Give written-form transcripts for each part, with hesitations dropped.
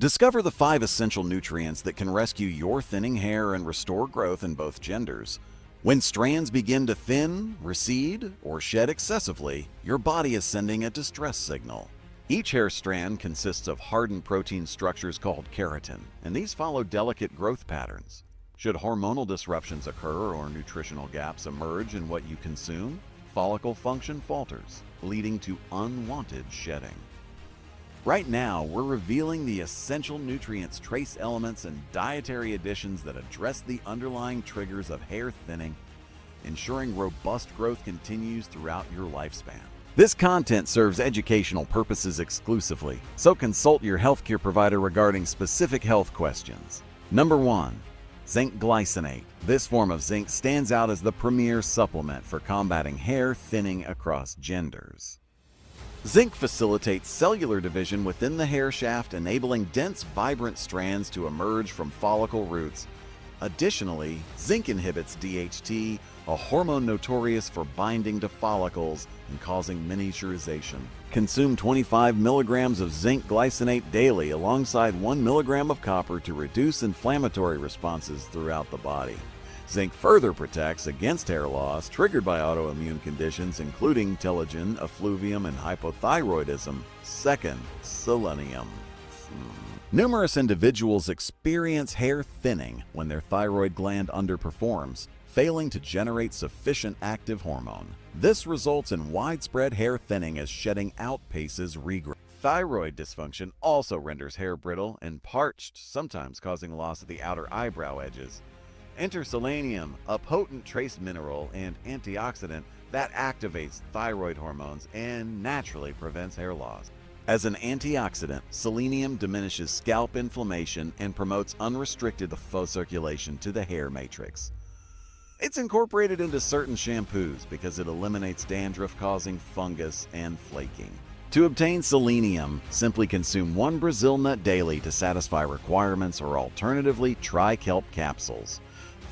Discover the 5 essential nutrients that can rescue your thinning hair and restore growth in both genders. When strands begin to thin, recede, or shed excessively, your body is sending a distress signal. Each hair strand consists of hardened protein structures called keratin, and these follow delicate growth patterns. Should hormonal disruptions occur or nutritional gaps emerge in what you consume, follicle function falters, leading to unwanted shedding. Right now, we're revealing the essential nutrients, trace elements, and dietary additions that address the underlying triggers of hair thinning, ensuring robust growth continues throughout your lifespan. This content serves educational purposes exclusively, so consult your healthcare provider regarding specific health questions. Number 1. Zinc glycinate. This form of zinc stands out as the premier supplement for combating hair thinning across genders. Zinc facilitates cellular division within the hair shaft, enabling dense, vibrant strands to emerge from follicle roots. Additionally, zinc inhibits DHT, a hormone notorious for binding to follicles and causing miniaturization. Consume 25 milligrams of zinc glycinate daily alongside 1 milligram of copper to reduce inflammatory responses throughout the body. Zinc further protects against hair loss triggered by autoimmune conditions including telogen, effluvium, and hypothyroidism. Second, selenium. Numerous individuals experience hair thinning when their thyroid gland underperforms, failing to generate sufficient active hormone. This results in widespread hair thinning as shedding outpaces regrowth. Thyroid dysfunction also renders hair brittle and parched, sometimes causing loss of the outer eyebrow edges. Enter selenium, a potent trace mineral and antioxidant that activates thyroid hormones and naturally prevents hair loss. As an antioxidant, selenium diminishes scalp inflammation and promotes unrestricted flow circulation to the hair matrix. It's incorporated into certain shampoos because it eliminates dandruff-causing fungus and flaking. To obtain selenium, simply consume 1 Brazil nut daily to satisfy requirements, or alternatively try kelp capsules.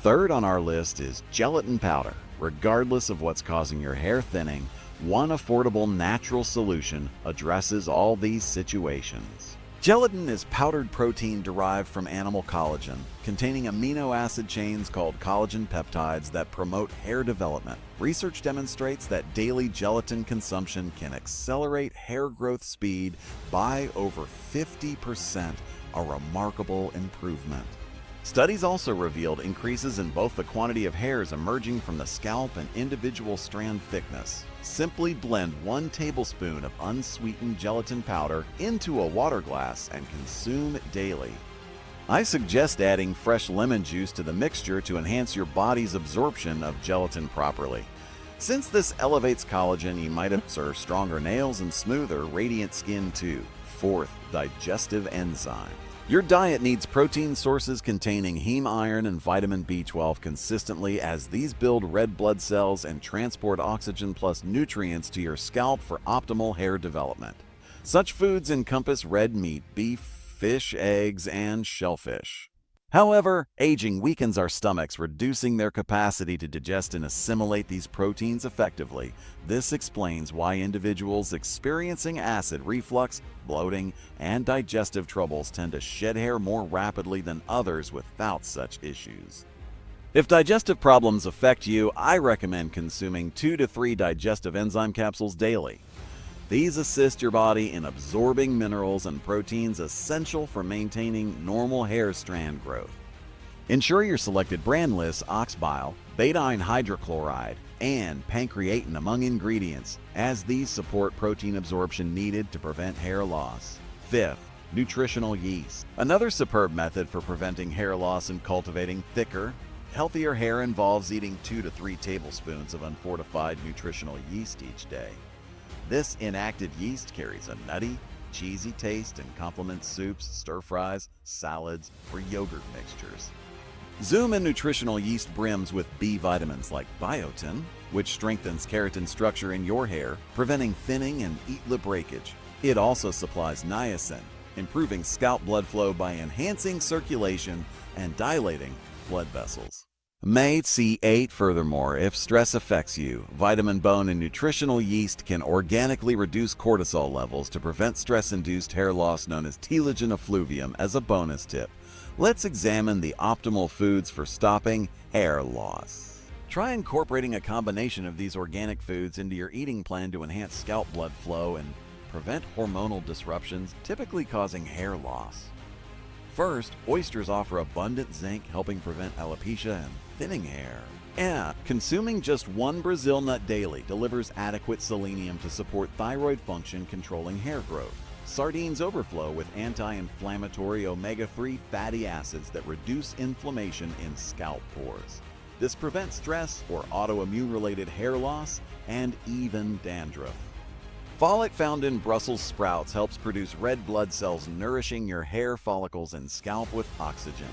Third on our list is gelatin powder. Regardless of what's causing your hair thinning, one affordable natural solution addresses all these situations. Gelatin is powdered protein derived from animal collagen, containing amino acid chains called collagen peptides that promote hair development. Research demonstrates that daily gelatin consumption can accelerate hair growth speed by over 50%, a remarkable improvement. Studies also revealed increases in both the quantity of hairs emerging from the scalp and individual strand thickness. Simply blend 1 tablespoon of unsweetened gelatin powder into a water glass and consume daily. I suggest adding fresh lemon juice to the mixture to enhance your body's absorption of gelatin properly. Since this elevates collagen, you might observe stronger nails and smoother, radiant skin too. Fourth, digestive enzyme. Your diet needs protein sources containing heme iron and vitamin B12 consistently, as these build red blood cells and transport oxygen plus nutrients to your scalp for optimal hair development. Such foods encompass red meat, beef, fish, eggs, and shellfish. However, aging weakens our stomachs, reducing their capacity to digest and assimilate these proteins effectively. This explains why individuals experiencing acid reflux, bloating, and digestive troubles tend to shed hair more rapidly than others without such issues. If digestive problems affect you, I recommend consuming 2 to 3 digestive enzyme capsules daily. These assist your body in absorbing minerals and proteins essential for maintaining normal hair strand growth. Ensure your selected brand lists ox bile, betaine hydrochloride, and pancreatin among ingredients, as these support protein absorption needed to prevent hair loss. Fifth, nutritional yeast. Another superb method for preventing hair loss and cultivating thicker, healthier hair involves eating 2 to 3 tablespoons of unfortified nutritional yeast each day. This inactive yeast carries a nutty, cheesy taste and complements soups, stir-fries, salads, or yogurt mixtures. Zoom in nutritional yeast brims with B vitamins like biotin, which strengthens keratin structure in your hair, preventing thinning and lip breakage. It also supplies niacin, improving scalp blood flow by enhancing circulation and dilating blood vessels. May C8. Furthermore, if stress affects you, vitamin, bone, and nutritional yeast can organically reduce cortisol levels to prevent stress-induced hair loss known as telogen effluvium. As a bonus tip, let's examine the optimal foods for stopping hair loss. Try incorporating a combination of these organic foods into your eating plan to enhance scalp blood flow and prevent hormonal disruptions typically causing hair loss. First, oysters offer abundant zinc, helping prevent alopecia and thinning hair. And consuming just one Brazil nut daily delivers adequate selenium to support thyroid function, controlling hair growth. Sardines overflow with anti-inflammatory omega-3 fatty acids that reduce inflammation in scalp pores. This prevents stress or autoimmune-related hair loss and even dandruff. Folate found in Brussels sprouts helps produce red blood cells, nourishing your hair follicles and scalp with oxygen.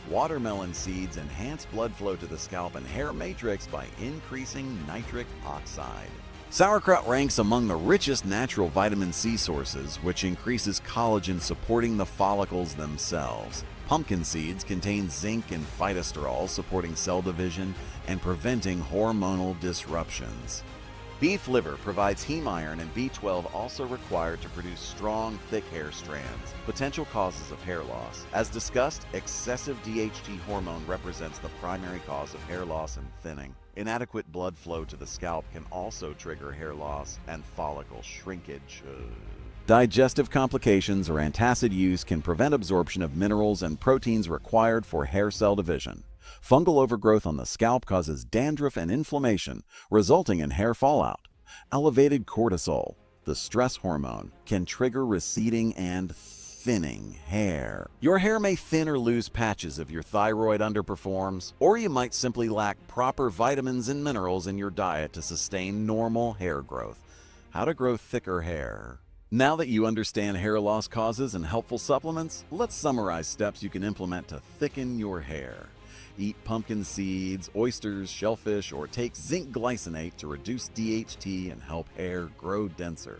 Watermelon seeds enhance blood flow to the scalp and hair matrix by increasing nitric oxide. Sauerkraut ranks among the richest natural vitamin C sources, which increases collagen, supporting the follicles themselves. Pumpkin seeds contain zinc and phytosterol, supporting cell division and preventing hormonal disruptions. Beef liver provides heme iron and B12, also required to produce strong, thick hair strands. Potential causes of hair loss. As discussed, excessive DHT hormone represents the primary cause of hair loss and thinning. Inadequate blood flow to the scalp can also trigger hair loss and follicle shrinkage. Digestive complications or antacid use can prevent absorption of minerals and proteins required for hair cell division. Fungal overgrowth on the scalp causes dandruff and inflammation, resulting in hair fallout. Elevated cortisol, the stress hormone, can trigger receding and thinning hair. Your hair may thin or lose patches if your thyroid underperforms, or you might simply lack proper vitamins and minerals in your diet to sustain normal hair growth. How to grow thicker hair. Now that you understand hair loss causes and helpful supplements, let's summarize steps you can implement to thicken your hair. Eat pumpkin seeds, oysters, shellfish, or take zinc glycinate to reduce DHT and help hair grow denser.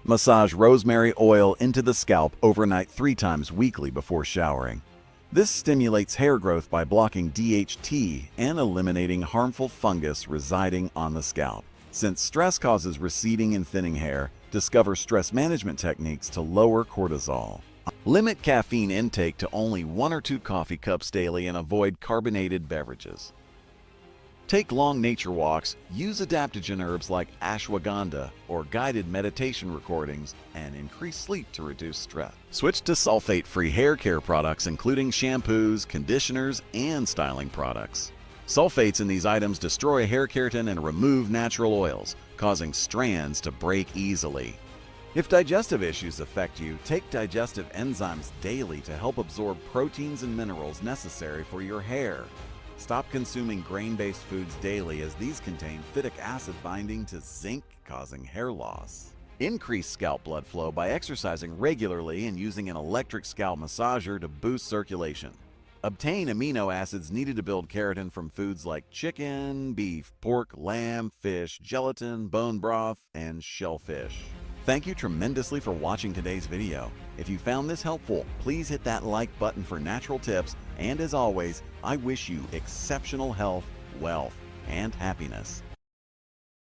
Massage rosemary oil into the scalp overnight 3 times weekly before showering. This stimulates hair growth by blocking DHT and eliminating harmful fungus residing on the scalp. Since stress causes receding and thinning hair, discover stress management techniques to lower cortisol. Limit caffeine intake to only 1 or 2 coffee cups daily and avoid carbonated beverages. Take long nature walks, use adaptogen herbs like ashwagandha or guided meditation recordings, and increase sleep to reduce stress. Switch to sulfate-free hair care products including shampoos, conditioners, and styling products. Sulfates in these items destroy hair keratin and remove natural oils, causing strands to break easily. If digestive issues affect you, take digestive enzymes daily to help absorb proteins and minerals necessary for your hair. Stop consuming grain-based foods daily, as these contain phytic acid binding to zinc, causing hair loss. Increase scalp blood flow by exercising regularly and using an electric scalp massager to boost circulation. Obtain amino acids needed to build keratin from foods like chicken, beef, pork, lamb, fish, gelatin, bone broth, and shellfish. Thank you tremendously for watching today's video. If you found this helpful, please hit that like button for natural tips, and as always, I wish you exceptional health, wealth, and happiness.